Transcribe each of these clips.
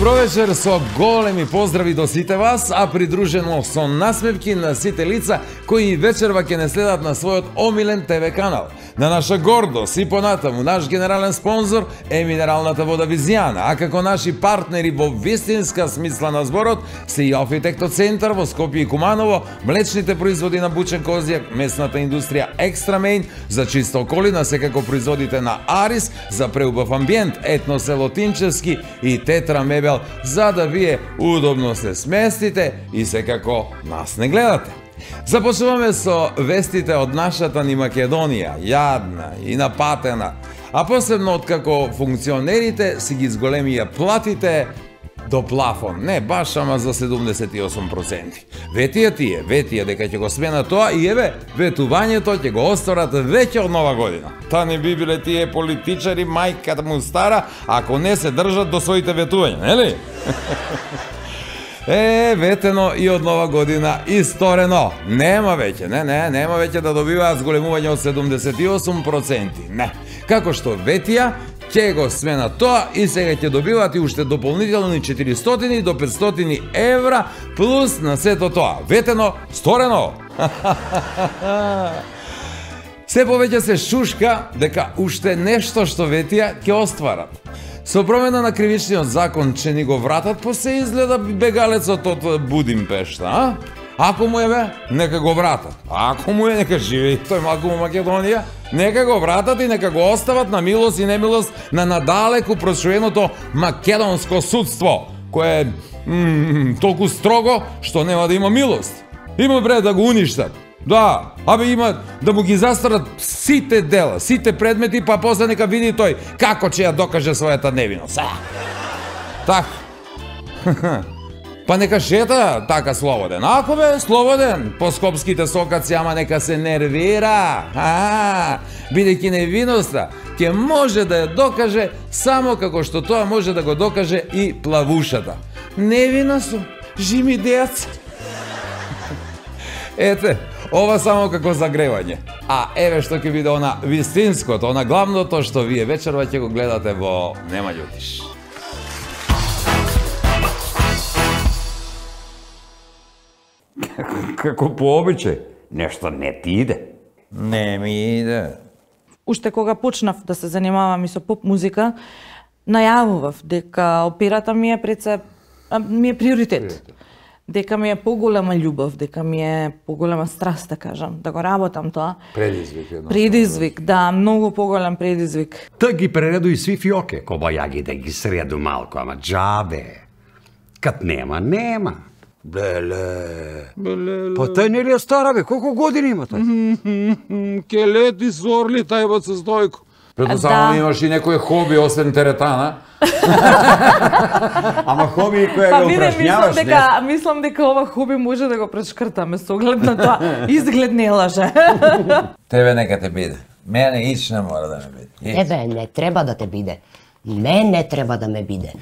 Добро вечер, со големи поздрави до сите вас, а придружено со насмевки на сите лица кои вечерва ќе не следат на својот омилен ТВ канал. На наша гордост и понатаму, наш генерален спонзор е минералната вода Визијана, а како наши партнери во вистинска смисла на зборот се и Афитекто центар во Скопје и Куманово, млечните производи на бучен козјак, месната индустрија Екстра Мейн, за чиста околина, секако производите на Арис, за преубав амбиент, етно село Тимчевски и Тетра мебел, за да вие удобно се сместите и секако нас не гледате. Започнуваме со вестите од нашата ни Македонија, јадна и напатена, а посебно откако функционерите си ги зголемија платите до плафон, не баш ама за 78%. Ветија дека ќе го смена тоа и еве, ветувањето ќе го осторат веќе од нова година. Та не би биле тие политичари мајката му стара, ако не се држат до своите ветувања, нели? Ветено и од нова година исторено. Нема веќе, нема веќе да добиваат зголемување од 78%. Не. Како што ветија, ќе го смена тоа и сега ќе добиваат и уште дополнителни 400 до 500 евра плюс на сето тоа. Ветено, сторено. Се повеќе се шушка дека уште нешто што ветија ќе остварат. Со промена на кривичниот закон че ни го вратат, по се изгледа бегалецот од Будимпешта, а? Ако му е бе, нека го вратат. Ако му е, нека живе и тој малку во Македонија, нека го вратат и нека го остават на милост и немилост на надалеку прошуеното македонско судство, кое е толку строго што нема да има милост. Има бре да го уништат. Да, абе има да му ги застарат сите дела, сите предмети, па после нека види тој како ќе ја докаже својата невиност. Так. Па нека шета така слободен. Ако бе слободен по скопските сокаци, ама нека се нервира. Бидејќи невиноста ќе може да ја докаже само како што тоа може да го докаже и плавушата. Невина сум, жими деец. Ете, ова само како загревање. А еве што ќе биде она вистинското, она главното што вие вечерва ќе го гледате во Нема љутиш. Како по обичај, нешто не ти иде. Не ми иде. Уште кога почнав да се занимавам и со поп музика, најавував дека операта ми е приоритет. Дека ми е поголема љубов, дека ми е поголема страст, да кажам, да го работам тоа. Предизвик, да, многу поголем предизвик. Та ги прередуј сви фиоке, кобајаги да ги среду малку, ама џабе. Кад нема. Беле. Па тај не ли е стара, бе? Колку години има тај? Ке лети зорли тајбот со Стојко. Прето само имаш и некој хоби освен теретана. Ама хоби која го упражняваш, не? Мислам дека ова хоби може да го прешкртаме со оглед на тоа. Изглед не лаже. Тебе нека те биде. Мене ич не мора да ме биде. Тебе не треба да те биде. Мене треба да ме биде.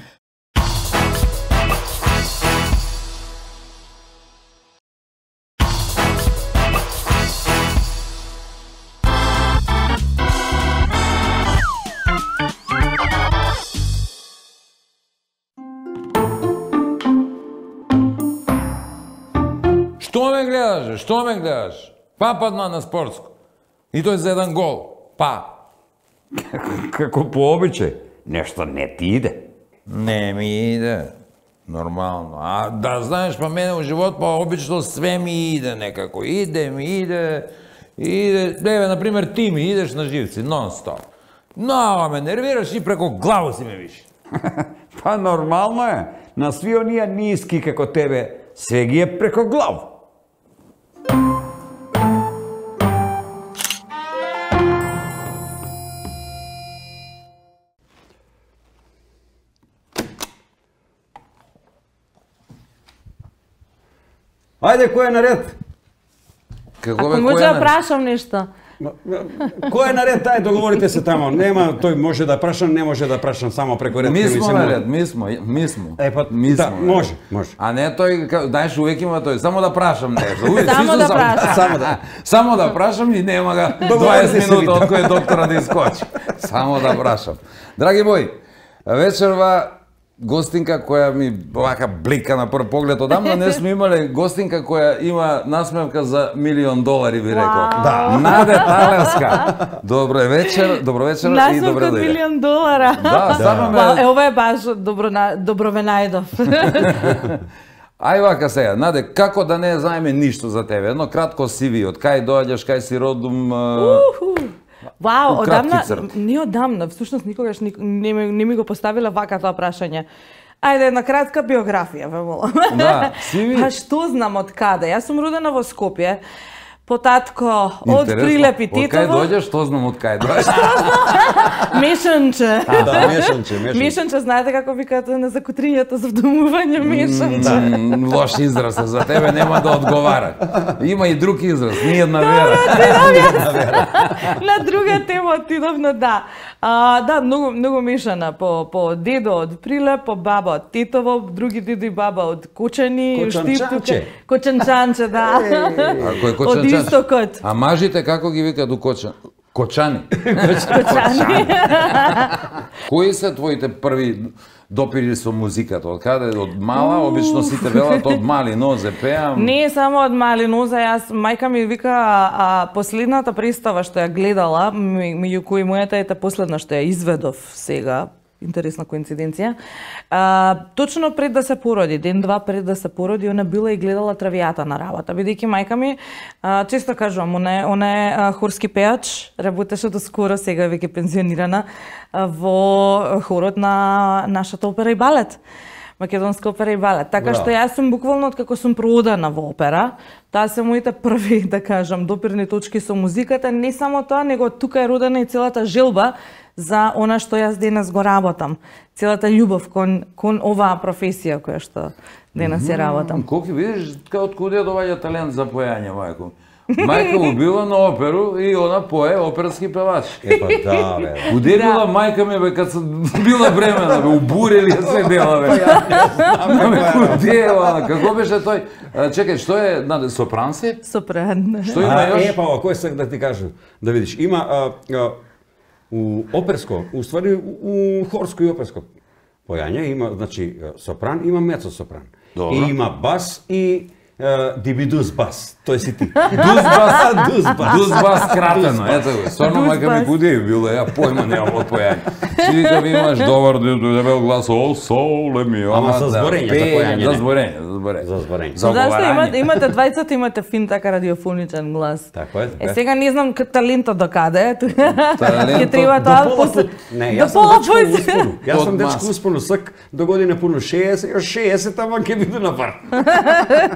Што ме гледаш? Па падна на спортско. И тој за еден гол. Па. Како по обичај, нешто не ти иде. Не ми иде. Нормално. А да знаеш, па мене во живот, па обично све ми иде некако. Иде. Леве, например, ти ми идеш на живци, нон-стоп. Много ме нервираш и преко главо си ме виш. Па нормално е. На сви оние ниски како тебе, све ги е преко главо. Ајде, кој е наред? Ако може да прашам нешто. Кој е наред, тај договорите се тамо. Нема, тој може да прашам, не може да прашам само преко ред. Ми смо наред, ми смо. Да, може. А не тој, знаеш, увек има тој, само да прашам нешто. Само да прашам. Само да прашам и нема га 20 минути од кој доктора да искочи. Само да прашам. Драги мои, вечерва гостинка која ми вака блика на прв поглед. Одамна не сме имале гостинка која има насмевка за $1.000.000, би рекол. Да. Наде Талевска. Добро вечер и добро Насмевка од дојде. $1.000.000. Да, стварно ме... Ова е баш добро ве најдов. Ај вака сега, Наде, како да не знаеме ништо за тебе? Едно кратко CV, од кај доаѓаш, кај си родум... Вау, у кратки одамна, црти. не одамна, всушност никогаш не ми го поставила вака тоа прашање. Ајде, една кратка биографија, ве молам. Да, CV. Па што знам од каде? Јас сум родена во Скопје. По татко од Прилепи Од кај Титово. доаѓаш, што знам од кај доаѓаш. Мешанче. Да, мешанче. Мешанче, знаете како викаат на закутрињата за вдомување мешанче. Лош израз е, за тебе нема да одговара. Има и друг израз, ни една вера. На друга тема отидовме, да. Да, многу мешана. По дедо од Прилеп, по баба од Титово, други дедо и баба од Кочани, Кочанчанче. Кочанчанче, да. Ако е Од кочанчан. истокот. А мажите како ги викаат у Кочани? Кочани. Кои се твоите први допири со музиката? Од каде? Од мала? Обично сите велат од мали нозе пеам. Не само од мали нозе, јас мајка ми вика последната представа што ја гледала, меѓу кои мојата е последна што ја изведов сега, интересна коинциденција. Точно пред да се породи, ден-два пред да се породи, она била и гледала травијата на работа, бидејќи мајка ми, често кажувам, она е хорски пеач, работеше до скоро, сега веќе пензионирана, во хорот на нашата опера и балет. Македонска опера и балет. Така што јас сум буквално откако сум проодана во опера, таа се моите први, да кажам, допирни точки со музиката, не само тоа, него тука е родена и целата желба за она што јас денес го работам. Целата љубов кон оваа професија која што денес ја работам. Колку видиш, од куде доаѓа талент за поење, мајко? Мајка му била на оперу и она пое оперски певач. Епа да, бе. Куде била мајка ми, бе, кад била бремена, бе, убурили се дела, бе. Куде е, како беше тој? Чекај, што е, сопран си? Сопран. Што има још? Епа, кој сак да ти кажам, да видиш, има у оперско, уствари у хорско и оперско појање има, значи, сопран, има мецо-сопран. Добро. И има бас и дибидус бас, тој си ти. Дуз бас кратено, ето го. Стварно мајка ми куде е била, ја појма немам од појање. Си вика, ви имаш добар дебел глас, о, соле ми, Ама со зборење, за појање, не. За зборење. За зборење. За Зашто оговарање. имате двајцата имате фин така радиофоничен глас. Така е, така е. Сега не знам талентот до каде е. Талентот Ќе треба До тоа пола после. пут. Не, До јас сум пола дечко пут. успону. Јас сум Од дечко маса. успону, сак до година пуно 60, још 60, ама ќе биду на пар.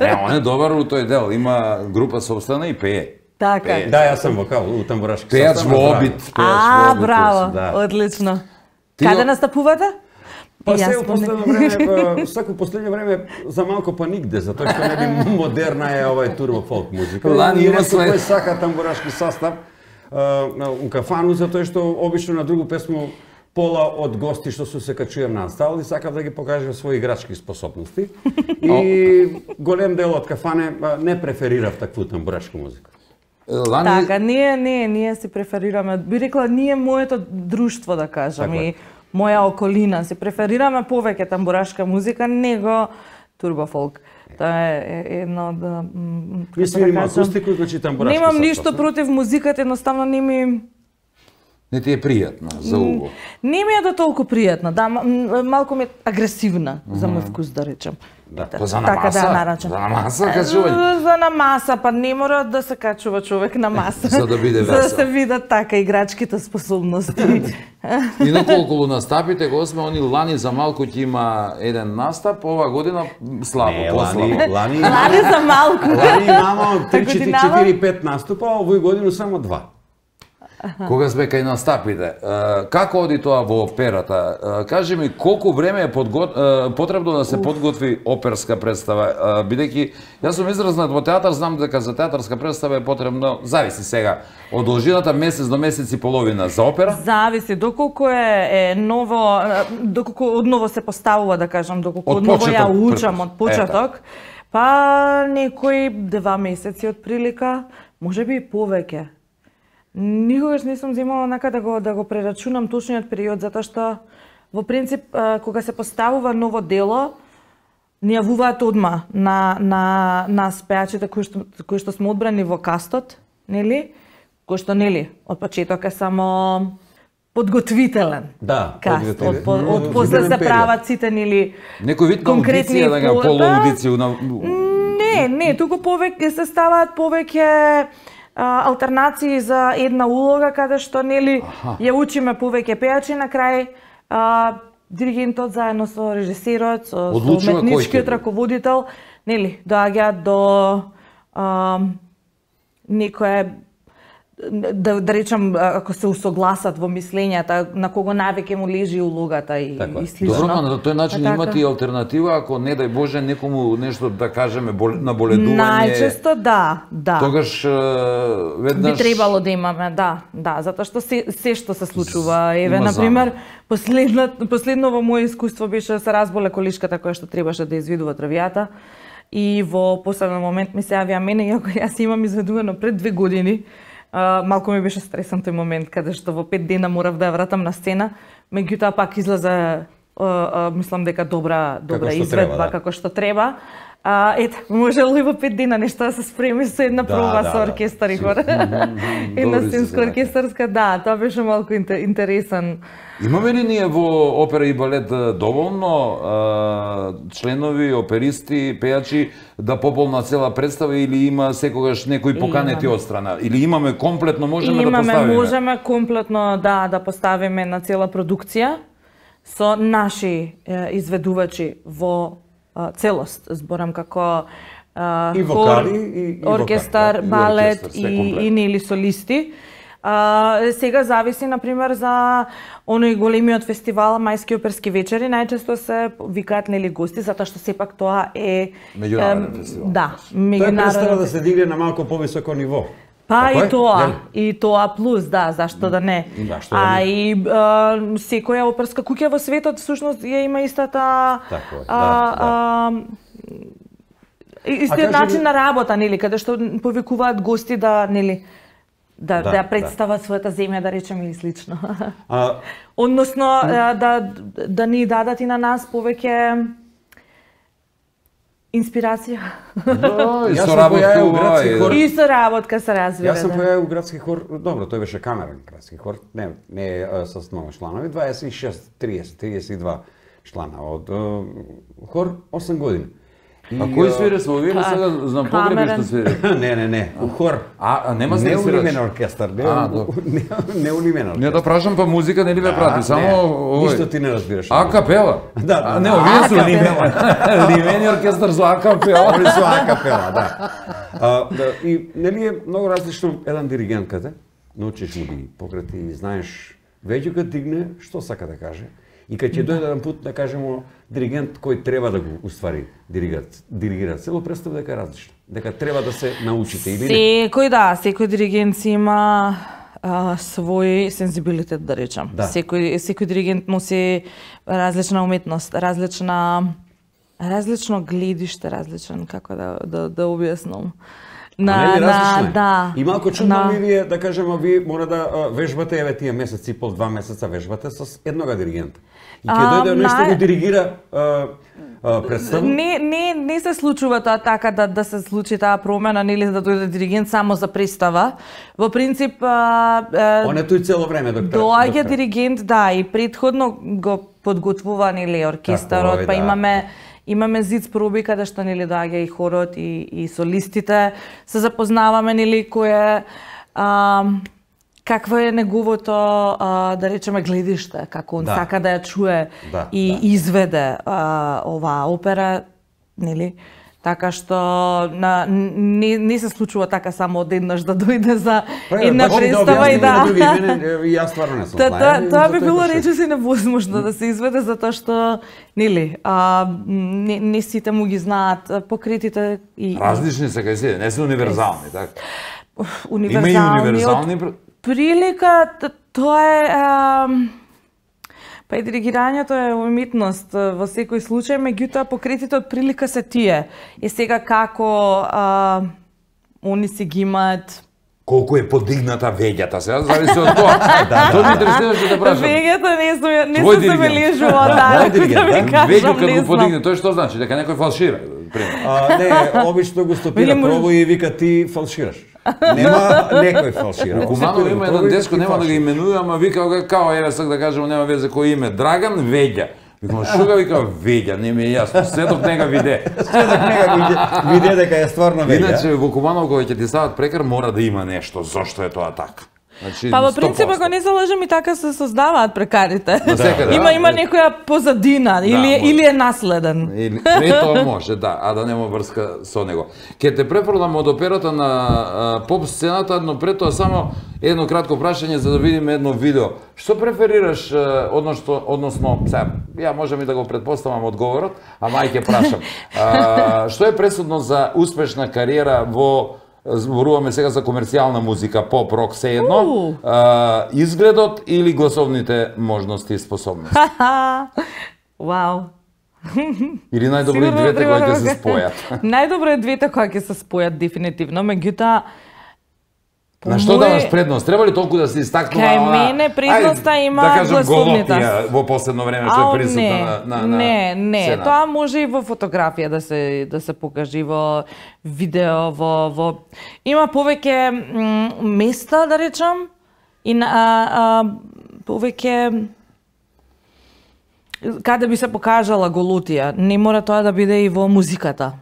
Не, он е добар у тој дел, има група собствена и пее. Така. Да, јас сум вокал у тамбурашки Пејач состав, во здраве. обид. Пејач во обид. Браво, да. одлично. Ти Каде го- настапувате? Па И се јас у последно време, сако последно време за малку па нигде, затоа што не би модерна е овај турбо фолк музика. Лани И има ретко све. кој сака тамбурашки состав у кафану, затоа што обично на другу песму пола од гости што се качуjem на ансамбл и сакав да ги покажам своји играчки способности. И голем дел од кафане не преферирав такву тамбурашка музика. Лани, Така, ние си преферираме, би рекла, ние моето друштво, да кажам, Така е. и моја околина, си преферираме повеќе тамбурашка музика, него турбофолк. Тоа е едно од... Ние свириме акустику, значи тамбурашки Немам состав. ништо против музиката, едноставно не ми... не ти е пријатно за уго. Не ми е до толку пријатна, да, малку ми е агресивна за мој вкус, да речем. Да. Па за на Така маса, да нарачам. за на маса качување. За на маса, па не мора да се качува човек на маса. За да биде За да весел. се видат така играчките способности. Инаку околу настапите го сме, они лани за малку ќе има еден настап, ова година слабо, Не, послабо. Лани Лани за малку. Лани имамо 3, Годинава? 4, 5 наступа, а овој годину само 2. Кога сме кај настапите, како оди тоа во операта? Кажи ми, колку време е потребно да се подготви оперска представа? Бидејќи, јас сум изразнат во театар, знам дека за театарска представа е потребно, зависи сега, од должината месец до месец и половина за опера? Зависи доколку е ново, доколку одново се поставува, да кажам, доколку Од одново ја почеток, учам од почеток, па некои 2 месеци од прилика, можеби и повеќе. Никогаш не сум земала онака да го прерачунам точниот период, затоа што во принцип кога се поставува ново дело, ни јавуваат одма на нас пеачите кои што сме одбрани во кастот, нели? Кој што нели од почеток е само подготвителен. Да, каст. Од после се прават сите нели некој вид на аудиција, да го полуаудиција. Не, туку повеќе се ставаат повеќе алтернации за една улога каде што нели ја учиме повеќе пеачи, на крај диригентот заедно со режисерот, со уметничкиот раководител, нели, доаѓаат до некое да речам, ако се усогласат во мислењата, на кого највеќе му лежи улогата и слично. Добро, на тој начин имате и алтернатива, ако не дај Боже некому нешто да кажеме наболедување. Најчесто да. Тогаш веднаш би требало да имаме, да, затоа што се што се случува. Еве на пример, последно во моје искуство беше се разболе колишката која што требаше да изведува трвијата и во последен момент ми се јавија мене, иако јас имам изведувано пред 2 години. Малку ми беше стресан тој момент каде што во 5 дена морав да ја вратам на сцена, меѓутоа пак излезе мислам дека добра изведба како што треба. Ете, можело и во 5 дена нешто да се спреми со една проба со оркестар и хор. Една сценска оркестарска, тоа беше малку интересен. Имаме ли ние во опера и балет доволно членови, оперисти, пејачи да пополнат цела представа или има секогаш некои поканети од страна? Или имаме комплетно, можеме да поставиме? Можеме комплетно да поставиме на цела продукција со наши изведувачи во целост, зборам како и вокали, хор, оркестар, балет и нели солисти. Сега зависи, например, за оној големиот фестивал Мајски оперски вечери, најчесто се викаат нели гости, затоа што сепак тоа е меѓународен фестивал. Да, меѓународен. Тоа представа да се дигне на малку повисоко ниво. Па и тоа плюс, да, зашто да не. И секоја оперска куќа во светот всушност ја има истата истиот начин на работа, нели, каде што повикуваат гости да, нели, да представат својата земја, да речеме, или слично. Односно да ни дадат и на нас повеќе инспирација. И со работа и со работка се развива. Јас сум појавил у градски хор, добро, тој беше камерен градски хор, не со многу чланови, 26, 30, 32 члана од хор 8 години. А кој свире со овие сега знам погреби што свире? Не, у хор. Нема свиреч. Неулимен оркестар, неулимен оркестар. Не да прашам па музика не ли ве прати, само овој. Ништо ти не разбираш. А капела? Да. Не, овие су ливени оркестар со а капела. Они со а капела, да. И нели е многу различно еден диригент каде научиш му ги пократи, знаеш веќе кога дигне што сака да каже. И кога ќе дојде еден пат да кажемо диригент кој треба да го уствари диригира цело представа дека е различно, дека треба да се научите или не. Секој диригент си има свој сензибилитет, да речам. Секој диригент носи различна уметност, различно гледиште, различен како да објаснам. И малку чудно ми вие, да кажеме, ви мора да вежбате, еве тие месеци, пол 2 месеца вежбате со еднога диригента. И ќе дојде нешто го диригира представа? Не се случува тоа така да се случи таа промена, нели да дојде диригент само за представа. Во принцип он е тој цело време доаѓа диригент, и предходно го подготвува нели оркестарот, па имаме зид проби каде што нели доаѓа и хорот и солистите, се запознаваме нели кој е какво е неговото, да речеме, гледиште, како он сака да ја чуе и изведе оваа опера, нели? Така што не се случува така само одеднаш да дојде за една представа и јас стварно не сум знаел. Тоа би било речиси невозможно да се изведе затоа што нели не сите му ги знаат покритите и различни се кај се, не се универзални, така. Универзални. Има и универзални прилика, тоа е па и диригирањето е уметност во секој случај, меѓутоа покритите од прилика се тие. И сега како они си ги имаат колку е подигната веѓата, сега зависи од тоа. Тоа ме интересуваше да прашам. Веѓата не сум Твој се диригент. бележува, да ви кажам, Веѓо кога не го знам. подигне, тоа што значи? Дека некој фалшира, пример. Не, обично го стопира Или може- пробу и вика ти фалшираш. Нема некој фалшира. Во Куманово има еден дечко, нема да го именувам, ама вика као еве сак да кажеме нема везе кој име, Драган Веѓа. Викам, што га вика Веѓа, не ми е јасно, светок не га виде. Сведок нега виде дека е стварно веќе. Иначе во Куманово кога ќе ти стават прекар мора да има нешто, зошто е тоа така. Значи, Па во 100%. принцип ако не се лажам и така се создаваат прекарите. Насекаде, Има да. некоја позадина или е наследен. Или тоа може, да, а да нема врска со него. Ке те препорнам од операта на поп сцената, но пред тоа само едно кратко прашање за да видиме едно видео. Што преферираш, односно, сега, ја можам и да го предпоставам одговорот, ама ај ќе прашам. Што е пресудно за успешна кариера во зборуваме сега за комерцијална музика, поп, рок, се едно, изгледот или гласовните можности и способности? Вау. Или најдобро и Сигурно двете треба кои ќе да се го- спојат? Најдобро е двете кои ќе се спојат дефинитивно, меѓутоа по На што мој- даваш предност? Треба ли толку да се истакнува? Кај она- мене предноста ајде, има да кажам, гласовните. голотија во последно време што Ау, е присутна на не, сцена. тоа може и во фотографија да се покажи, во видео, во има повеќе места да речам и повеќе каде би се покажала голотија. Не мора тоа да биде и во музиката.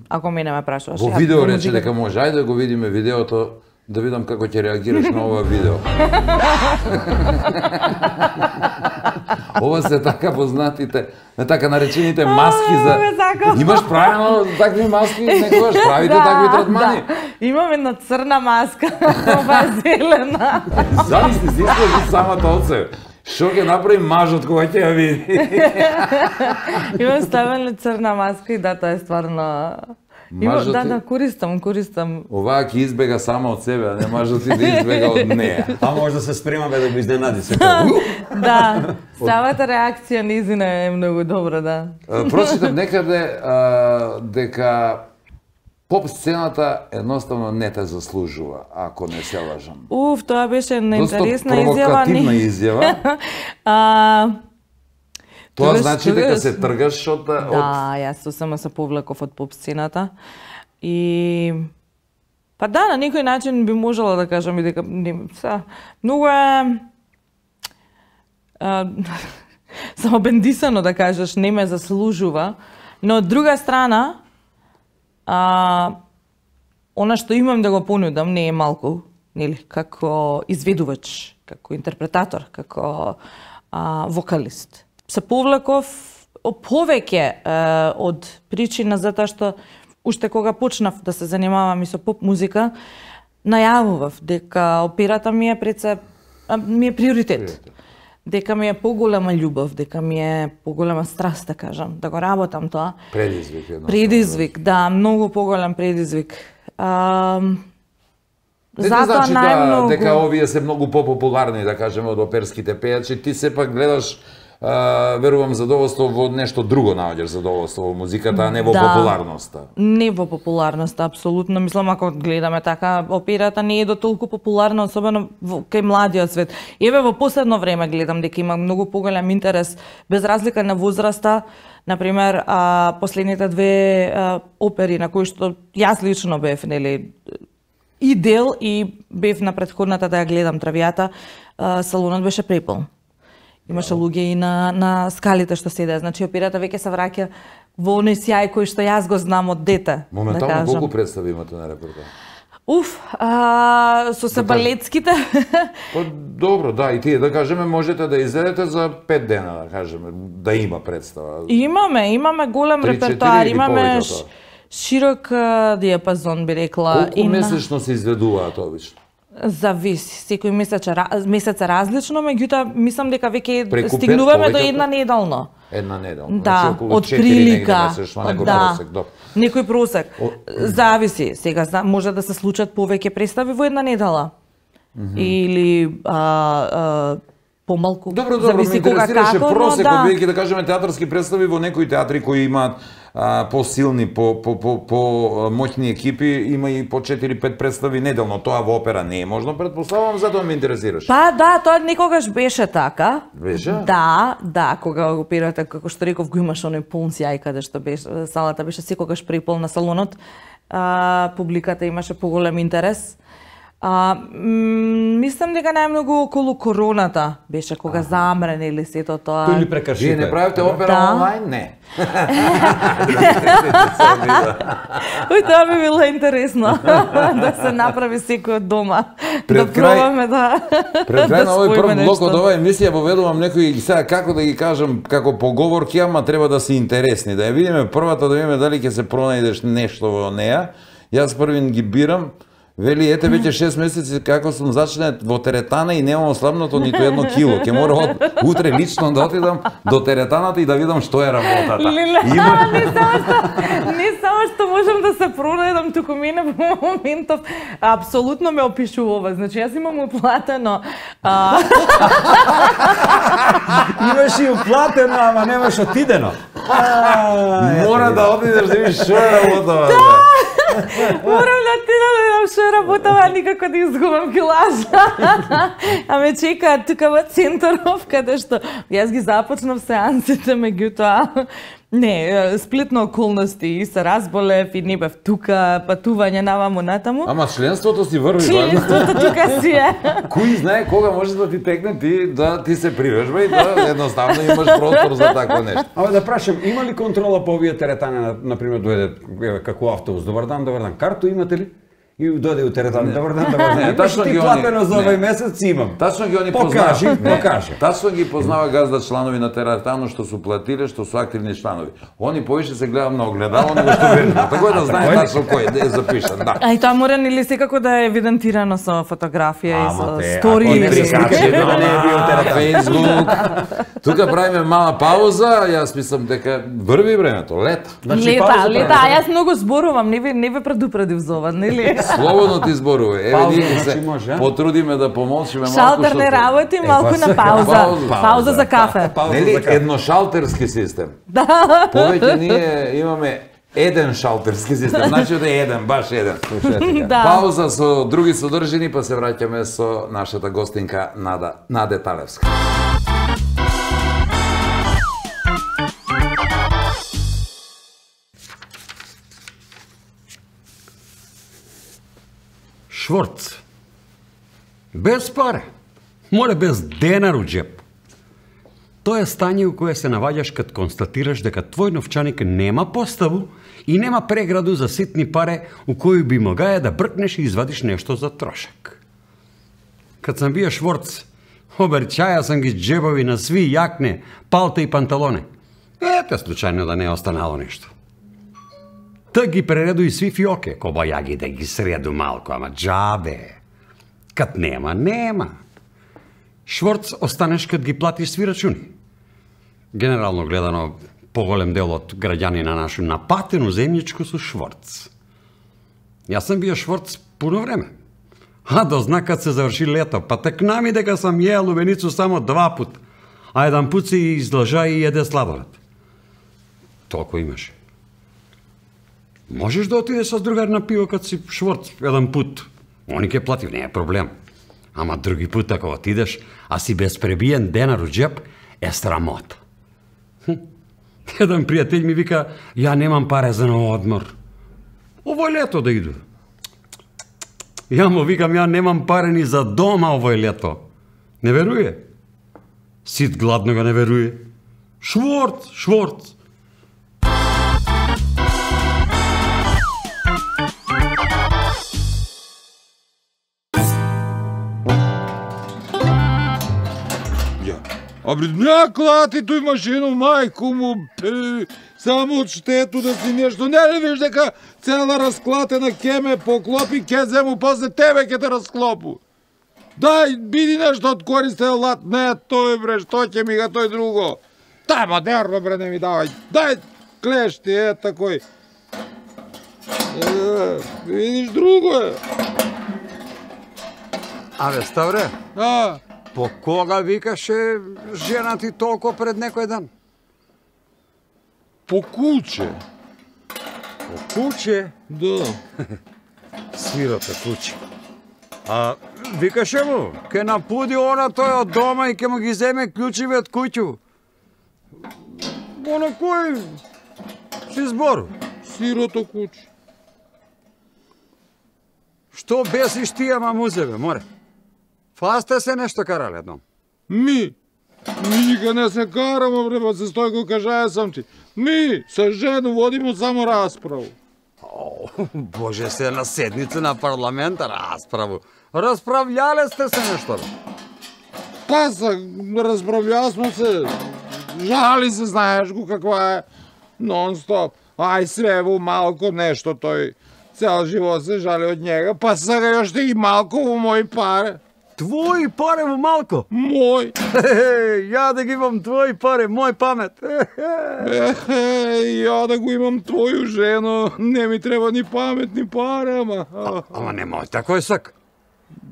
Ако мене ме прашуваш. Во Ја, видео рече музиката- дека може. Ајде да го видиме видеото, да видам како ќе реагираш на ова видео. Ова се така познатите, така наречените маски за... ме сакам. Имаш правилно такви маски, некогаш правите такви третмани. Да. Имам една црна маска, ова е зелена. Замисли си искаш самата од себе. Што ќе направи мажот кога ќе ја види? Имам ставена црна маска и да, тоа е стварно... Имам, Мажот да, е- да, користам. Оваа ќе избега сама од себе, а не мажот и да избега од неа. А може да се спремаме да го изненади секој. Да, самата реакција низина е многу добра, да. Прочитам некаде дека поп сцената едноставно не те заслужува, ако не се лажам. Тоа беше една Доста интересна изјава. провокативна изјава. Тоа Тогаш- значи дека тогаш- се тргаш од... Да, јас сосема се повлеков од поп сцената. И па да, на некој начин би можела да кажам и дека многу е само бендисано да кажеш не ме заслужува, но од друга страна она што имам да го понудам не е малку, нели, како изведувач, како интерпретатор, како вокалист. Се повлеков повеќе од причина затоа што уште кога почнав да се занимавам и со поп музика, најавував дека операта ми е ми е приоритет. Дека ми е поголема љубов, дека ми е поголема страст, да кажам, да го работам тоа. Предизвик едно. Предизвик, да, многу поголем предизвик. Не Затоа значи најмногу... дека овие се многу популарни, да кажеме, од оперските пејачи. Ти сепак гледаш, верувам, задоволство во нешто друго наоѓаш задоволство во музиката, а не во Да. популарноста. Не во популарноста, апсолутно. Мислам, ако гледаме така, операта не е до толку популарна, особено кај младиот свет. Еве во последно време гледам дека има многу поголем интерес, без разлика на возраста. Например, последните две опери на кои што јас лично бев, нели, и дел и бев на претходната да ја гледам Травијата, салонот беше препълн. Имаше луѓе и на скалите што седеа. Значи операта веќе се враќа во оној сјај кој што јас го знам од дете. Моментално да кажам. колку представи имате на репертоар? Со се балетските. Па добро, да, и тие да кажеме можете да изедете за 5 дена, да кажеме, да има представа. Имаме голем 3-4 репертоар, или имаме повеќе од тоа? широк диапазон би рекла. Колку месечно се изведуваат обично? Зависи, секој месец е различно, меѓутоа мислам дека веќе Преку стигнуваме пет до повеќе? една неделно. Една неделна. Да, значи околу од 4 прилика. негде месечно, некој просек, добро. Некој просек. Зависи, сега може да се случат повеќе представи во една недела. Или помалку. Добро, ме зависи кога интересираше како, просекот, но бидејќи да кажеме театарски представи во некои театри кои имаат посилни, по моќни екипи, има и по 4-5 представи неделно. Тоа во опера не е можно, предпоставувам, затоа ме интересираш. Па да, тоа некогаш беше така. Беше? Да, кога операта, како што реков, го имаш оној полн сјај каде што беше, салата беше секогаш преполна, салонот. Публиката имаше поголем интерес. Мислам дека најмногу околу короната беше кога замрен или сето тоа. Или прекашите. Вие не правите опера Да. онлайн? Не. Тоа би било интересно да се направи секој од дома. Пред Да крај- пробаме да Пред крај на овој споиме прв блок нешто. од оваа емисија воведувам некои, сега како да ги кажам, како поговорки, ама треба да се интересни. Да ја видиме првата, да видиме дали ќе се пронајдеш нешто во неа. Јас првин ги бирам. Вели, ете веќе 6 месеци како сум зачнет во теретана и немам ослабнато ниту 1 кило. Ќе мора утре лично да отидам до теретаната и да видам што е работата. Леле, Има... не само што можам да се пронајдам, туку мене во моментов апсолутно ме опишува. Значи јас имам уплатено Имаш и уплатено, ама немаш отидено. Мора да отидеш да видиш што е работата. Морам да отидам да видам што работам, а никако да изгубам килажа. А ме чекаат тука во центаров, каде што јас ги започнав сеансите, меѓутоа не, сплитно околности и се разболев и не бев тука, патување наваму натаму. Ама членството си врви. Членството тука си е. Кој знае кога може да ти текне ти се привежба и да едноставно имаш простор за такво нешто. Ама да прашам, има ли контрола по овие теретани, например, дојде како автобус, добар дан, карто имате ли? И дојде у теретани, добар дан. Не, тачно Ти ги платено за не. овој месец имам. Тачно ги они Покажи, познава. покажи. Тачно ги познава газда чланови на теретано што су платиле, што су активни чланови. Они повише се гледам на огледало него што верно. Така да знае тачно кој е запишан, да. А и тоа мора нели секако да е евидентирано со фотографија и Ама со те, стори ако не или се Така Никаде да не е бил теретан. Facebook. Тука правиме мала пауза, јас мислам дека врви времето, лето. Значи, пауза лета, правиме. јас многу зборувам, не ве предупредив за ова, нели? Слободно ти зборувај. Еве Пауза, ние значи се може, а? потрудиме да помолчиме малку Шалтер не работи, малку на пауза. Пауза за кафе. Нели едношалтерски систем. Да. Повеќе ние имаме еден шалтерски систем, значи да е еден, баш еден. Да. Пауза со други содржини, па се враќаме со нашата гостинка Наде Талевска. Шворц. Без паре. Море без денар у джеп. Тоа е стање у кое се наваѓаш кад констатираш дека твој новчаник нема поставу и нема преграду за ситни паре у кои би могае да бркнеш и извадиш нешто за трошак. Кад сам бија Шворц, оберчаја сам ги джебови на сви јакне, палта и панталоне. Ете случајно да не е останало нешто. Та ги пререду и сви фиоке, коба ја ги да ги среду малко, ама джабе. Кад нема, нема. Шворц останеш кад ги платиш сви рачуни. Генерално гледано, поголем дел од граѓани на нашу напатено земјичко со Шворц. Јас сам бија Шворц пуно време. А до знакат се заврши лето, па текна ми дека сам јел лубеницу само 2 пут, а еден пут се излажа и једе сладолед. Толку имаше. Можеш да отидеш со другар на пиво кад си Шворц еден пут. Они ќе плати, не е проблем. Ама други пут ако отидеш, а си без пребиен денар у джеп, е срамота. Еден пријател ми вика, ја немам паре за на одмор. Овој лето да иду. Ја му викам, ја немам паре ни за дома овој лето. Не веруе. Сит гладно го не веруе. Шворц, Шворц. Абри, не клати тој машину, мајку му, само од штету да си нешто. Не ли виж дека цела расклатена ке ме поклопи, ке зему после тебе ке те расклопу. Дај, биди нешто од користен лат. Не, тој бре, што ќе ми га тој друго. Дај, модерно бре, не ми давај. Дај, клешти, такој. Видиш, друго е. Абе, Ставре, По кога викаше жена ти толку пред некој ден? По куче. По куче? Да. Сирота куче. А викаше му, ке напуди она тој од дома и ке му ги земе клучиви од куќу. Она кој си збору? Сирото куче. Што бесиш ти, ама музеве, море? Фасте се нешто карале едном. Ми никад не се караме, бре, ба се Стојко, кажаја сам ти. Ми со жену водимо само расправу. Боже, се на седница на парламента расправу. Расправљале сте се нешто, бе? Па са, расправља смо се. Жали се, знаеш го каква е. Нон-стоп. Ај све во малко нешто тој. Цел живот се жали од njega, па сега јоште и малко во мои паре. Твои паре во малко? Мој. Ја да ги имам твои паре, мој памет. Ја да го имам твоју жено, не ми треба ни памет, ни паре, ама. Ама немој такој сак.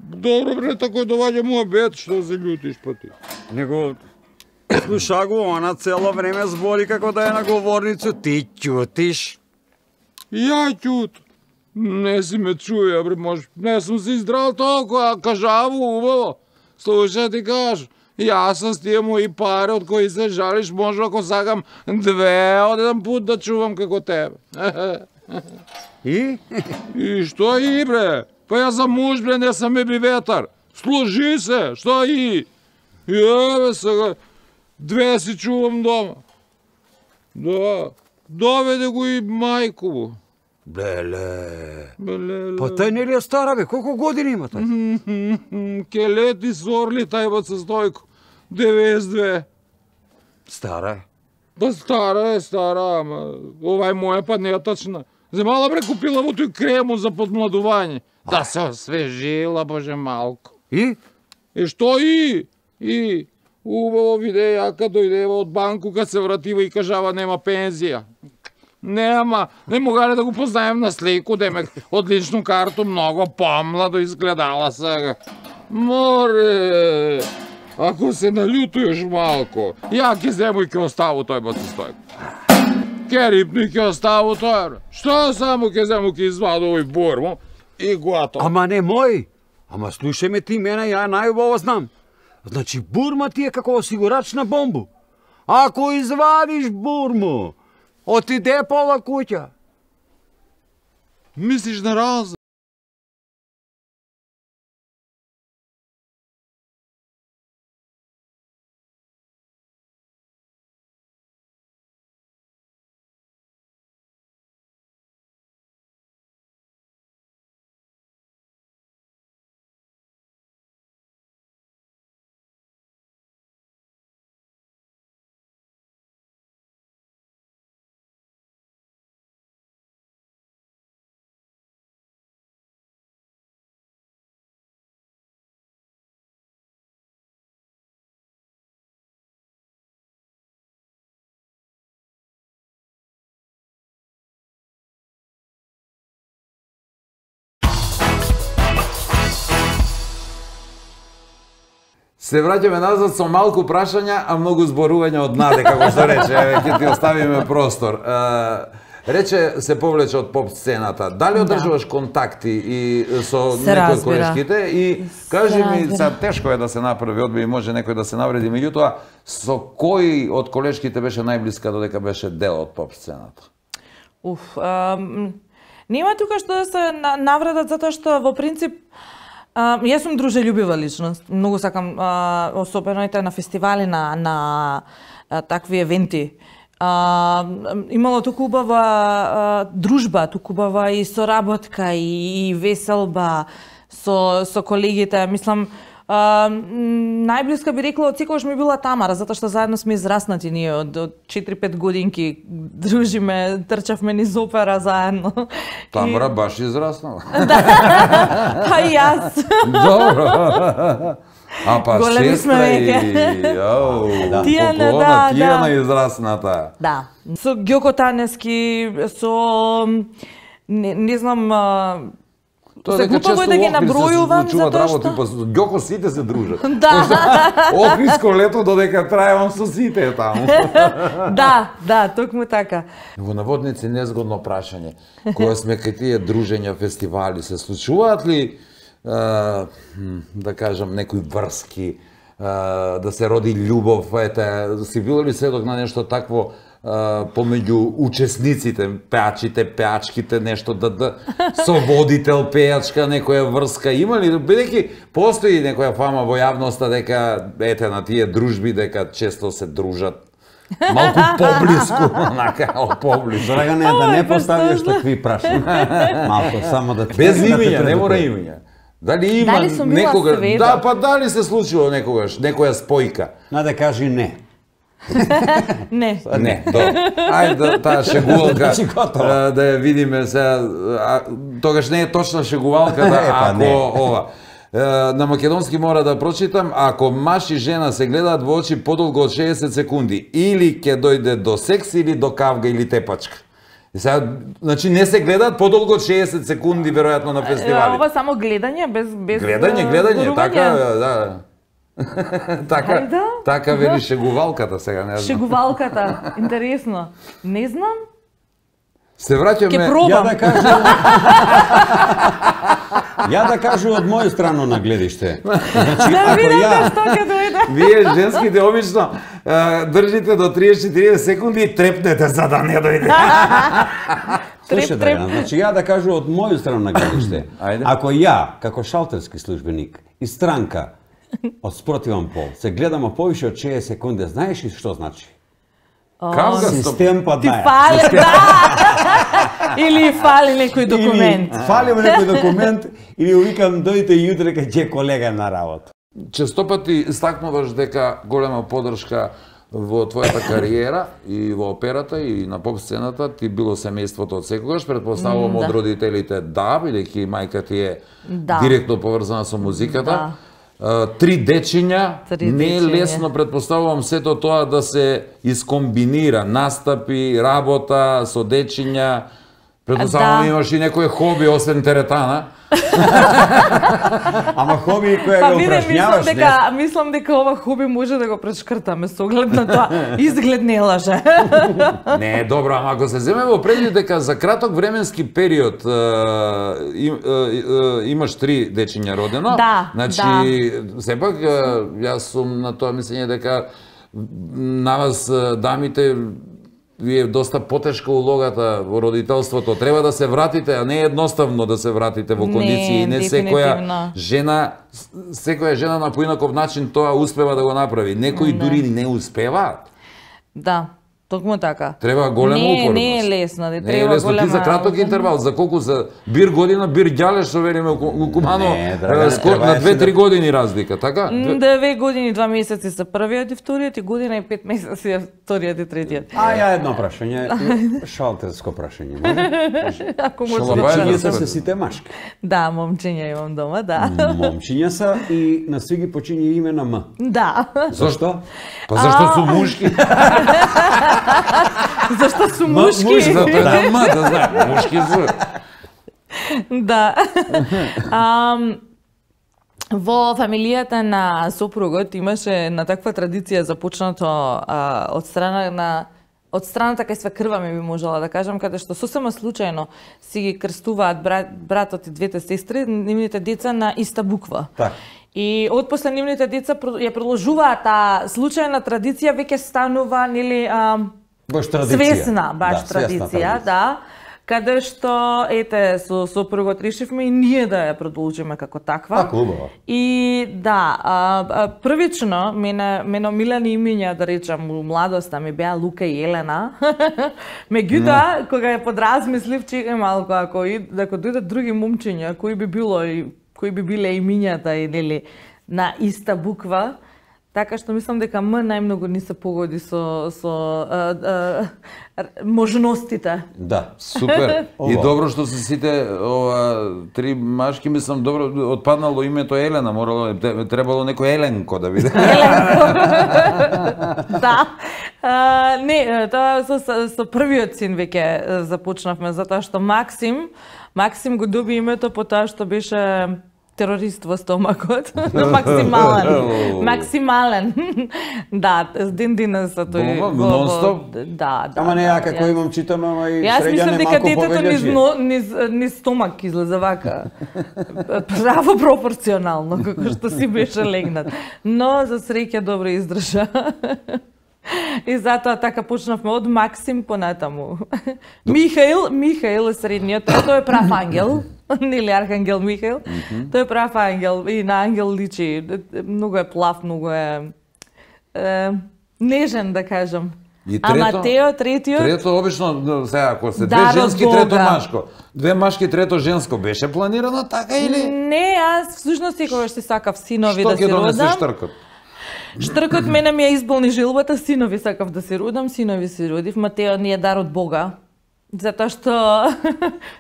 Добро, бре, такој доваѓа му обед, што се љутиш па ти. Него слуша го, она цело време збори како да е на говорницу, ти ќутиш. Ја ќут. Не си ме чуја, бре, може, не сум се издрал толку, а кажаво убаво. Слушај ти кажу, јас сам с тие мои пари од кои се жалиш, може ако сакам 2 од еден пут да чувам како тебе. И? И што и, бре? Па јас сам муж, бре, не сам еби ветар. Служи се, што и? Јебе сега, 2 си чувам дома. Да, доведе го и мајко му. Беле. Беле. Па тај не ли е стара, бе? Колку години има тај? Ке лети сорли тај ба се Стојко. 92. Стара е. Па стара е, стара, ама ова е моја па не е тачна. Земала, бре, купила во тој крему за подмладување. Да се освежила, боже малко. И? И што и? И убаво виде јака дојдева од банку, кад се вратива и кажава нема пензија. Нема, не могале да го познаем на слику, демек од личну карту многу помладо изгледала сега. Море, ако се налютуеш малко, ја ќе зему и ќе оставу тој баци Стојко. Ке рипну и ќе оставу тој, бре. Што само ќе зему ќе изваду овој бурмо и готово. Ама не мој. Ама слушај ме ти, мене ја најубаво знам. Значи бурма ти е како осигурач на бомбу. Ако извадиш бурму, отиде пола куќа. Мислиш на разум? Се враќаме назад со малку прашања, а многу зборување од Наде, како што рече, ќе ти оставиме простор. Рече се повлече од поп сцената. Дали одржуваш контакти и со некои од колешките? И кажи ми, тешко е да се направи одбив, може некој да се навреди, меѓутоа, со кој од колешките беше најблиска додека беше дел од поп сцената? Нема тука што да се навредат, затоа што во принцип јас сум дружелюбива личност. Многу сакам, особено и на фестивали, на такви евенти. Имало туку убава дружба, туку убава и соработка, и веселба со колегите. Мислам, најблиска би рекла од секогаш ми била Тамара, затоа што заедно сме израснати ние од 4-5 годинки, дружиме, трчавме низ опера заедно. Тамара баш израснала. Па и јас. Добро. А па сестра и Тијана израсната. Да. Со Ѓоко Танески, со не знам се глупаво е да ги набројувам затоа што... Ѓоко сите се дружат. Да. Охридско лето додека трае, он со сите е таму. Да, токму така. Во наводници незгодно прашање. Кога сме кај тие дружења, фестивали, се случуваат ли, да кажам, некои врски, да се роди љубов, си било ли сведок на нешто такво помеѓу учесниците, пеачите, пеачките, нешто да соводител, пеачка, некоја врска, има ли, бидејќи постои некоја фама во јавноста дека на тие дружби дека често се дружат малку поблиску, онака, поблиску. Драгане, да не поставиш такви прашања. Малку само да без имиња, не мора имиња. Дали има некогаш, да, па дали се случило некогаш некоја спојка? Да кажи не. Не. Не, добро. Ајде таа шегувалка да ја видиме сега. Тогаш не е точна шегувалката, ако ова. На македонски мора да прочитам, ако маж и жена се гледаат во очи подолго од 60 секунди, или ќе дојде до секс, или до кавга, или тепачка. И сега, значи не се гледаат подолго од 60 секунди, веројатно на фестивали. Ова само гледање, без Гледање, така, да. Така вели шегувалката сега, не знам. Шегувалката, интересно. Не знам. Се враќаме... Ке пробам. Ја да кажу од моја страна на гледиште. Значи, Да ако видам ја... што ќе дојде. Вие женските обично држите до 30-40 секунди и трепнете за да не дојде. Слушај, Драгана, значи ја да кажу од моја страна на гледиште. Ако ја, како шалтерски службеник и странка од спротивен пол, се гледаме повише од 60 секунди, знаеш ли што значи? Систем па Ти даја. фали, да! Или фали некој документ. Фали некој документ, или викам дојдете јутре кај ќе колега на работа. Честопати истакнуваш дека голема подршка во твојата кариера и во операта и на поп сцената ти било семејството од секогаш, предпоставувам од родителите бидејќи мајка ти е директно поврзана со музиката. 3 дечиња, не е лесно, предпоставувам сето тоа да се искомбинира, настапи, работа со дечиња. Предпоставувам имаш и некој хоби освен теретана. Ама хоби која го упражняваш, не? Мислам дека ова хоби може да го прешкртаме со оглед на тоа. Изглед не лаже. Не, добро, ама ако се земе во предвид дека за краток временски период имаш 3 дечиња родено, значи сепак јас сум на тоа мислење дека на вас дамите ви е доста потешка улогата во родителството. Треба да се вратите, а не едноставно да се вратите во кондиции. Не секоја жена на поинаков начин тоа успева да го направи. Некои дури не успеваат. Да. Токму така. Треба голема упорност. Не е лесно, не треба лесно. Ти за краток интервал, за колку за бир година, бир ѓалеш, што велиме кумано, на 2-3 години разлика, така? 2 години, 2 месеци се првиот и вториот и година и 5 месеци е вториот и третиот. А ја едно прашање, шалтерско прашање, може? Ако може. Момчиња се сите машки. Да, момчиња имам дома, да. Момчиња се и на сви ги почиње име на М. Да. Зашто? Па зашто су мушки? Зашто су мушки? Мушки, да знаем, мушки су. Да. Во фамилијата на сопругот имаше на таква традиција започнато од страната кај свекрва ми би можела да кажам, каде што сосема случајно си ги крстуваат братот и двете сестри, нивните деца на иста буква. Так. И отпосле нивните деца ја продолжуваат таа случајна традиција, веќе станува нели свесна традиција, да. Каде што ете со сопругот решивме и ние да ја продолжиме како таква. Убаво. И да, првично мене омилени имиња, да речам, у младоста ми беа Лука и Елена. Меѓутоа, кога ја подразмислив, чекај малку, ако дојдат други момчиња, кои би биле имињата и нели на иста буква, Така што мислам дека најмногу ни се погоди со можностите. Да. Супер. И добро што се сите три машки, мислам добро отпаднало името Елена, требало некој Еленко да биде. Да. Не, тоа со првиот син веќе започнавме, затоа што Максим го доби името по тоа што беше терорист во стомакот. Максимален. Да, ден денес тој нонстоп. Да. Ама не ја како имам читам, ама и Јас средја мислам не дека малку детето повеќе. низ стомак излезе вака. Право пропорционално, како што си беше легнат. Но за среќа добро издржа. И затоа така почнавме од Максим понатаму. Михаил е средниот, тој е прав ангел. Нели архангел Михаил. Тој е прав ангел и на ангел личи. Многу е плав, многу е нежен, да кажам. И А Матео, третиот? Трето обично сега ако се две Дар од женски, Бога. трето машко. Две машки, трето женско, беше планирано така или? Не, јас всушност секогаш си сакав синови Што да ќе си донесе родам. штркот? Штркот мене ми ја изболни жилбата, синови сакав да си родам, синови си родив. Матео ни е дар од Бога. Затоа што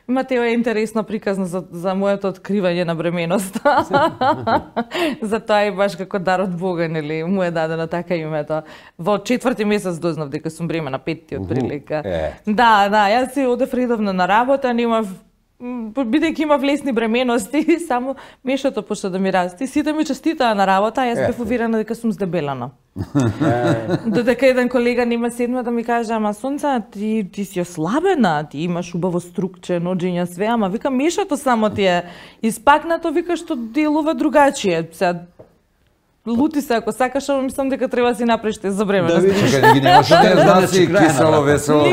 Матео е интересно приказна за моето откривање на бременост. Затоа и баш како дар од Бога, нели, му е дадено така името. Во 4-ти месец дознав дека сум бремена, 5-ти отприлика. Да, јас си одев редовно на работа, немав бидејќи имав лесни бременности, само мешото почна да ми расти. Сите ми честитаа на работа, а јас бев уверена дека сум здебелана. Додека еден колега нема седна да ми каже, ама Сонца, ти си ослабена, ти имаш убаво струкче, ноđења, све, ама вика мешото само ти е испакнато, вика што делува другачие. Сега, лути се ако сакаш, ама мислам дека треба да си направиш тест за бременост. Чекај, ги немаш да знаси кисело, весело,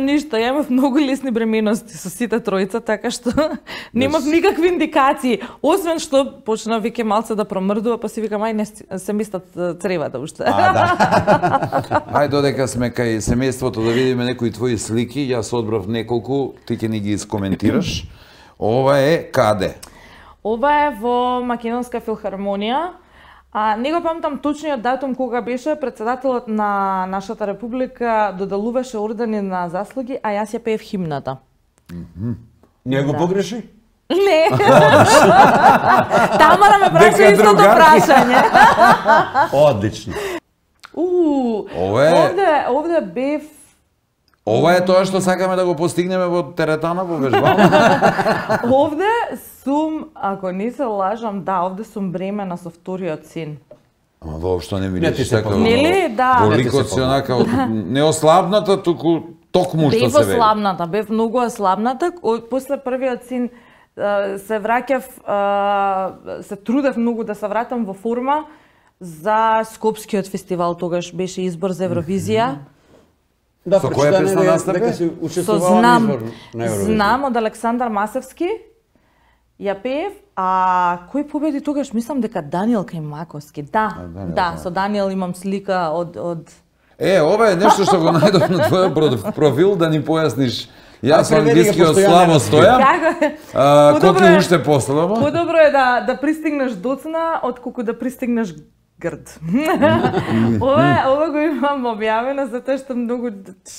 Ништо. Ја имав многу лесни бременности со сите тројца, така што немав никакви индикации, освен што почна веќе малце да промрдува, па си викам ај не се местат цревата уште. Ај додека сме кај семејството да видиме некои твои слики, јас одбрав неколку, ти ќе ни ги искоментираш. Ова е каде? Ова е во Македонска филхармонија. Не го памтам точниот датум кога беше, председателот на нашата република доделуваше ордени на заслуги, а јас ја пеев химната. Не го погреши? Не. Тамара ме праша истото прашање. Одлично. Овде бев. Ова е тоа што сакаме да го постигнеме во теретана, во вежбална. Овде сум, ако не се лажам, овде сум бремена со вториот син. Ама воопшто не ми Не ти речи се така. Нели, да. Во ликот си онака, не ослабната, туку токму што Бев се вели. ослабната, бев многу ослабната. После првиот син се враќав, се трудев многу да се вратам во форма за Скопскиот фестивал, тогаш беше избор за Евровизија. Да, Со која песна настапе? Дека си Со учествувала на избор на Евровизија. Знам од Александар Масевски. Ја пеев, а кој победи тогаш? Мислам дека Даниел Кајмаковски. Да, со Даниел имам слика од Ова е нешто што го најдов на твојот профил, да ни појасниш. Јас превери го, англискиот пошто ја слабо не стојам. Колку е- уште послаба? Подобро е да пристигнеш доцна, отколку да пристигнеш грд. Ова го имам објавено затоа што многу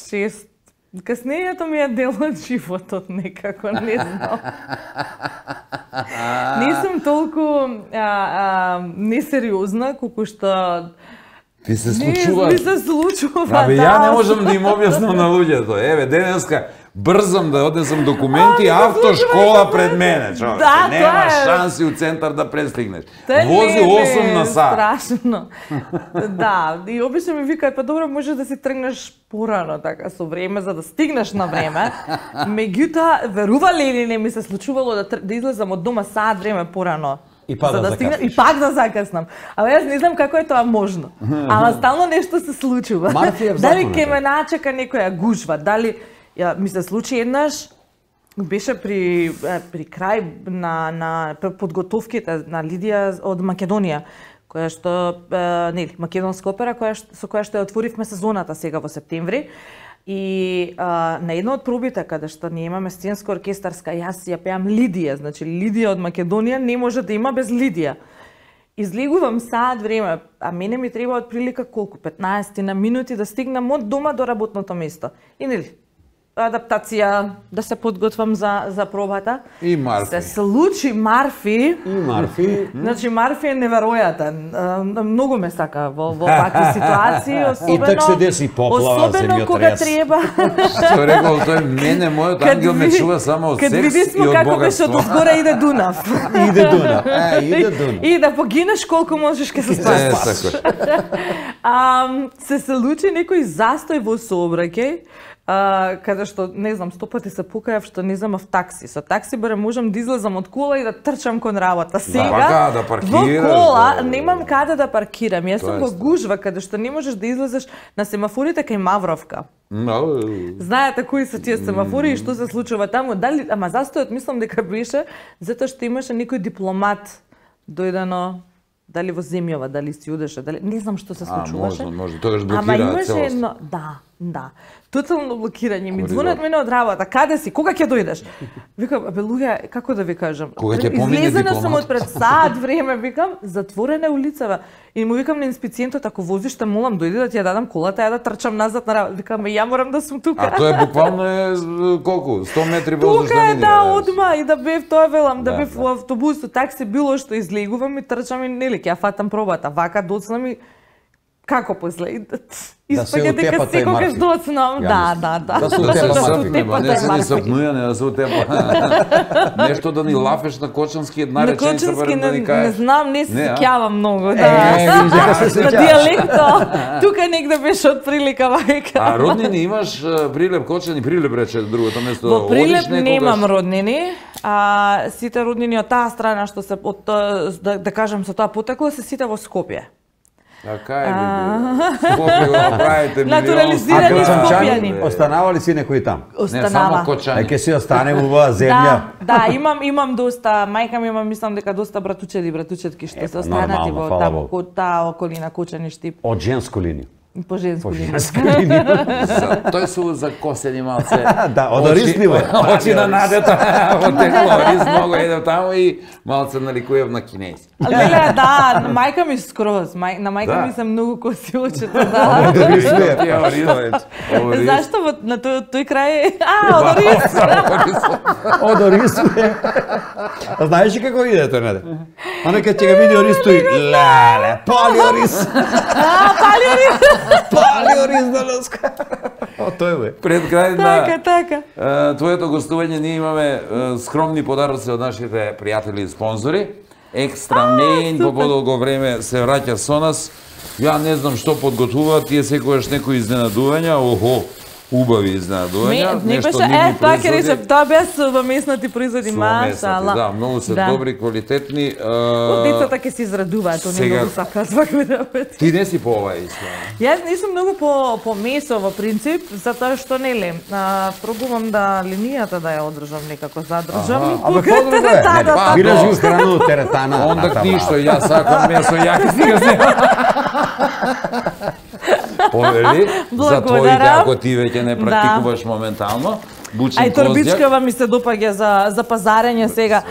чест. Каснењето ми е дел од животот некако, не знам. Не сум толку несериозна, колку што Ти се случува. ми се случува. Абе, ја не можам да им објаснам на луѓето. Еве, денеска брзам да однесам документи, автошкола пред мене, човече. Да, Нема тоа е. шанси у центар да пристигнеш. Тоа Вози не, 8 на сат. Страшно. Да, и обично ми викаат, па добро, може да си тргнеш порано, така, со време, за да стигнеш на време. Меѓутоа, верували или не, ми се случувало да излезам од дома саат време порано. И пак за да стигнам, закаснеш. и пак да закаснам. Абе, јас не знам како е тоа можно. Ама стално нешто се случува. Марфиев Дали закон е ќе тоа. ме начека некоја гужва, дали ми се случи еднаш, беше при крај на подготовките на Лидија од Македонија, која што нели македонска опера со која што ја отворивме сезоната сега во септември. И на едно од пробите каде што ние имаме сценска оркестарска, јас ја пеам Лидија, значи Лидија од Македонија не може да има без Лидија. излегувам саат време, а мене ми треба отприлика колку, 15 на минути да стигнам од дома до работното место. И нели, адаптација, да се подготвам за пробата. И Марфи. Се случи Марфи. Значи Марфи е неверојатен. Многу ме сака во вакви ситуации, особено. И так се деси поплава, особено кога треба. Што рекол тој, мене мојот ангел ме чува само од секс и од богатство. Кад види како беше од згора иде Дунав. Иде Дунав. Иде Дунав. И да погинеш колку можеш ке се спасиш. Се случи некој застој во сообраќај, каде што, не знам, 100 пати се покајав што не земав такси. Со такси барем можам да излезам од кола и да трчам кон работа. Сега, да паркираш, во кола немам каде да паркирам. Јас сум во гужва, каде што не можеш да излезеш на семафорите кај Мавровка. Знаете кои се тие семафори и што се случува таму? Дали, ама застојот мислам дека беше затоа што имаше некој дипломат дојдено, дали во земјава, дали си удеше, дали не знам што се случуваше. Може, тогаш блокира целост. Да. Тотално блокирање. Ми звонат мене од работа. Каде си? Кога ќе дојдеш? Викам, бе луѓе, како да ви кажам? Кога ќе помине излезена сум дипломат? од пред саат време, викам, затворена е улицава. И му викам на инспициентот, ако возиш, те молам, дојди да ти ја дадам колата, ја да трчам назад на работа. Викам, ја морам да сум тука. А тоа е буквално колку? 100 метри воздушна Тука е, линија. да, одма и да бев, тоа велам, да бев во автобус, такси, било што излегувам и трчам и нели, ќе ја фатам пробата. Вака доцнам и како после? Испаѓа дека секогаш доцнам. Да. Да се утепа, не се ни сапнуја, да се утепа. Нешто да ни лафеш на кочански една реченица, барем да ни кажеш. Не знам, не се сеќавам многу, да. На диалекто, тука негде беше од прилика вака. А роднини имаш Прилеп, Кочани, Прилеп рече другото место. Во Прилеп немам роднини, сите роднини од таа страна што се од да кажам со тоа потекло се сите во Скопје. Така е, Скопје го направите милион. Натурализирани скопјани. Останава ли си некој там? Не, само Кочани. Ке си остане во земја. Да, имам доста, мајка ми има, мислам дека доста братучеди и братучетки што се останати во таа околина Кочани, Штип. Од женско линија. По женско линија. Тој су за косени малце. Да, одорисливо е. Очи на надета, отекло рис, много едем таму и малце наликуев на кинези. Леле, да, мајка ми скроз, на мајка ми се многу коси очите, да. Зашто на тој крај, Одорисливо. Знаеш ли како иде тој наде? Она кога ќе го види Орис тој, леле, пали Орис. Пали Орис на лоска. Тој бе. Пред крај на Така. твоето гостување ние имаме скромни подароци од нашите пријатели и спонзори. Екстра мејн по подолго време се враќа со нас. Ја не знам што подготвуваат, тие секогаш некои изненадувања, убави изненадувања. Не беше, тоа ќе речем, тоа беа во меснати производи, машала. Да, многу се добри, квалитетни. Децата ќе се израдуваат, они многу сакаат вакви работи. Ти не си по ова исто. Јас не сум многу по месо во принцип, затоа што нели, пробувам да линијата да ја одржам некако задржам. Абе подруго е. Бираш го храну теретана. Ондак ништо, јас сакам месо, ја стига се. Повели, за твоите, ако ти веќе не практикуваш моментално, бучен коздјак. Торбичкава ми се допаѓа за пазарење сега.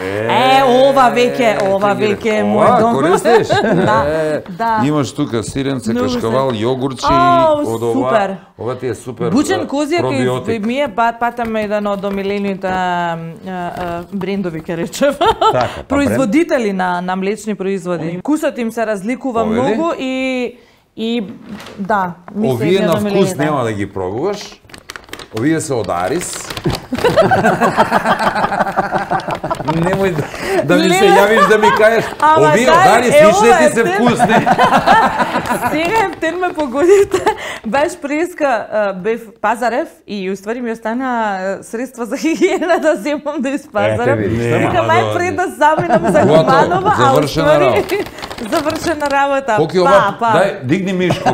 Ова веќе е мој дом. Користиш? Да. Имаш тука сиренце, кашкавал, јогурчи, од ова. Ова ти е супер. Бучен коздјак ми е патаме еден од омилените брендови, ке речем. Производители на млечни производи. Вкусот им се разликува многу и да, ми се овие на вкус нема да ги пробуваш. Овие се од Арис. Немој да ми се јавиш да ми кажеш, овие од Арис личне ти се вкусни. Сега Ептен ме погодите, баш преска бев пазарев и уствари ми остана средства за хигиена да земам да испазарам. Вика, мај пред да заминам за Куманова, а уствари завршена работа. Колки ова, дај, дигни мишку.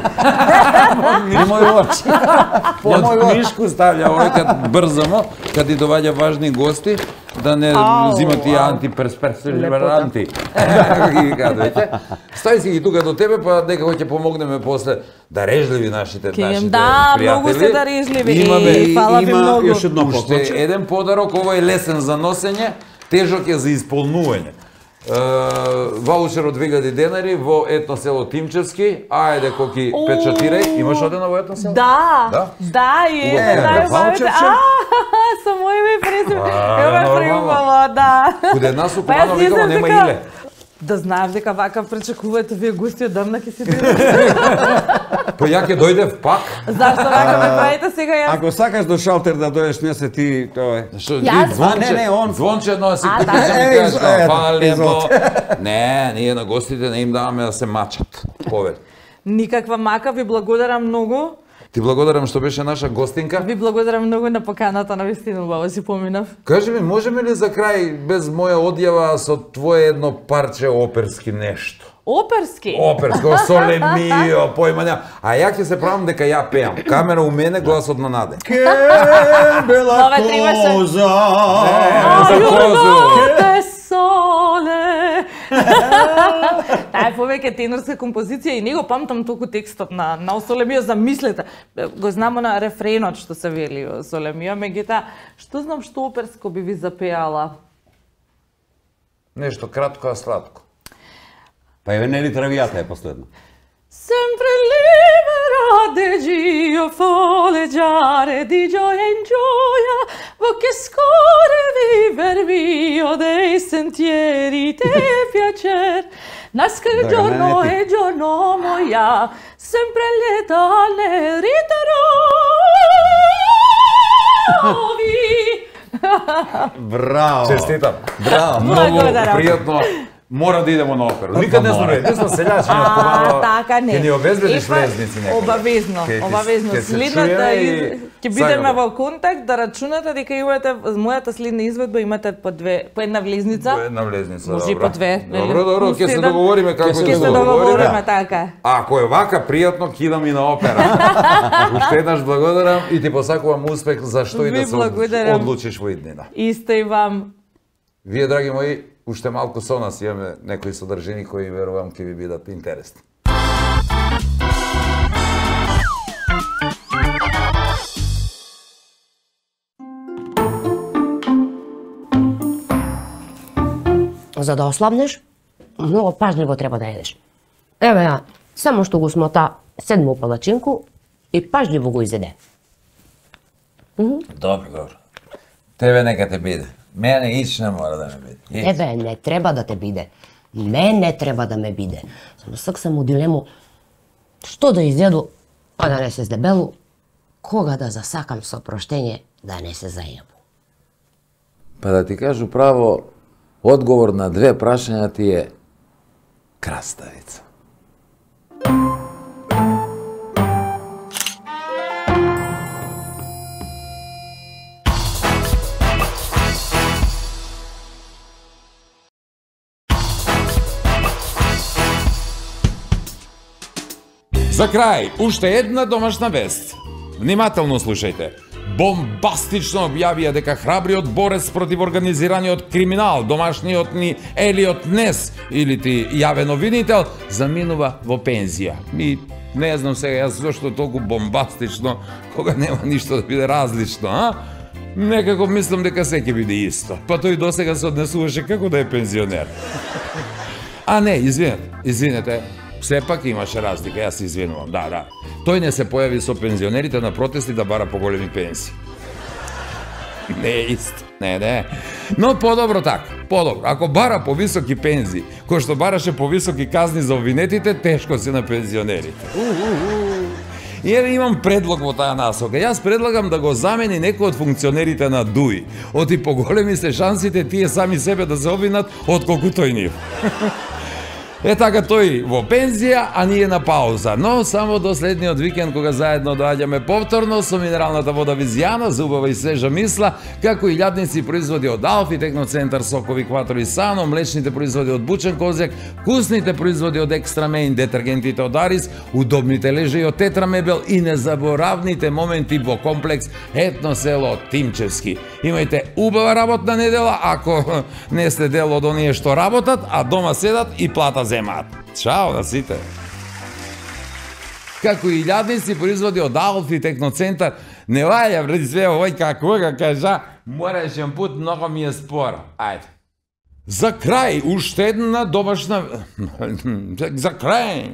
Немој очи. Од мишку ставља овој кад брзамо, кад и доваѓа важни гости, да не взимат тие антиперспирантни. Како ги кажат веќе. Стави си ги тука до тебе, па дека ќе помогнеме после да режливи нашите пријатели. Да, многу се да режливи. Фала ви многу. Уште еден подарок, овој е лесен за носење, тежок е за исполнување. Ваучер од 2000 денари во етно село Тимчевски. Ајде, Коки, печатирај. Имаш одено во етно село? Да, и ваучерче? со мој име и презиме. Ева приубаво, да. Куде нас укупано викамо нема иле. Да знаеш дека вака пречекувате вие гости од дамна ќе си дойде. Па ја ќе дојдев пак. Зашто вака ме правите сега јас? Ако сакаш до шалтер да дојдеш, не се ти, тоа е. Што Јас? звонче, Не, он. звонче едно си купиш да ми кажеш фалимо. Не, ние на гостите не им даваме да се мачат. Повели. Никаква мака, ви благодарам многу. Ти благодарам што беше наша гостинка. Ви благодарам многу на поканата, навистина убаво си поминав. Кажи ми, можеме ли за крај без моја одјава со твое едно парче оперски нешто? Оперски? Оперско, соле мио, појма нема. А ја ќе се правам дека ја пеам. Камера у мене, гласот на Наде. Ке бела Ова требаше. коза. За козу. Те соле. Таа е повеќе тенорска композиција и не го памтам толку текстот на Солемио, замислете. Го знам на рефренот што се вели Солемио, меѓутоа што знам што оперско би ви запеала. Нешто кратко, а сладко. Па еве нели травијата е последно. Sempre libera de Dio foleggiare di gioia in gioia, che scorre viver mio dei sentieri te piacer. Nasce il giorno e il giorno moia, sempre lieta ne ritrovi. Браво. Честитам. Браво. Многу Благодарам. пријатно. Мора да идемо на оперу. Никад не сме, не сме селјачи, Така не. Ќе ни обезбедиш Епа, влезници некој. Обавезно, обавезно. Следната ќе бидеме во контакт да рачунате дека имате мојата следна изведба имате по една влезница. По една влезница, Може и добро. по две. Добро, ќе се договориме како Ќе се договориме така. Ако е вака пријатно, кидам и на опера. Уште еднаш благодарам и ти посакувам успех за што и Ви да се благодарам. одлучиш во иднина. Исто и вам. Вие, драги мои, уште малку со нас имаме некои содржини кои верувам ќе ви бидат интересни. За да ослабнеш, многу пажливо треба да едеш. Еве ја, само што го смота 7 палачинку и пажливо го изеде. Добро. Тебе нека те биде. Мене ич не мора да ме биде. Еве, не треба да те биде. Не треба да ме биде. Само саксам у дилему што да изеду, а да не се здебелу, кога да засакам со проштење, да не се зајабу. Па да ти кажу право, одговор на две прашања ти е краставица. За крај, уште една домашна вест. Внимателно слушајте. Бомбастично објавија дека храбриот борец против организираниот криминал, домашниот ни Елиот Нес, или ти јавен обвинител, заминува во пензија. И не знам сега јас зашто толку бомбастично, кога нема ништо да биде различно, а? Некако мислам дека се ќе биде исто. Па тој досега се однесуваше како да е пензионер. А не, извинете, сепак имаше разлика, јас се извинувам, да. Тој не се појави со пензионерите на протести да бара поголеми пенсии. Не е исто, не. Но подобро така, подобро. Ако бара повисоки пензии, кој што бараше повисоки казни за обвинетите, тешко си на пензионерите. И еве имам предлог во таа насока. Јас предлагам да го замени некој од функционерите на ДУИ. Оти поголеми се шансите тие сами себе да се обвинат отколку тој нив. Е така тој во пензија, а ние на пауза. Но само до следниот викенд кога заедно доаѓаме повторно со минералната вода Визијана за убава и свежа мисла, како и лјадници производи од Алфи, Техноцентар, сокови Кватро и Сано, млечните производи од Бучен Козјак, вкусните производи од Екстрамейн, детергентите од Арис, удобните лежаи од Тетра Мебел и незаборавните моменти во комплекс Етно село Тимчевски. Имајте убава работна недела, ако не сте дел од оние што работат, а дома седат и плата земаат. Чао на сите! Како и лјадници производи од Алфи Техноцентар, не ваја вреди све овој како кажа, мораш пут, многу ми е споро. Ајде. За крај, уште една домашна... За крај!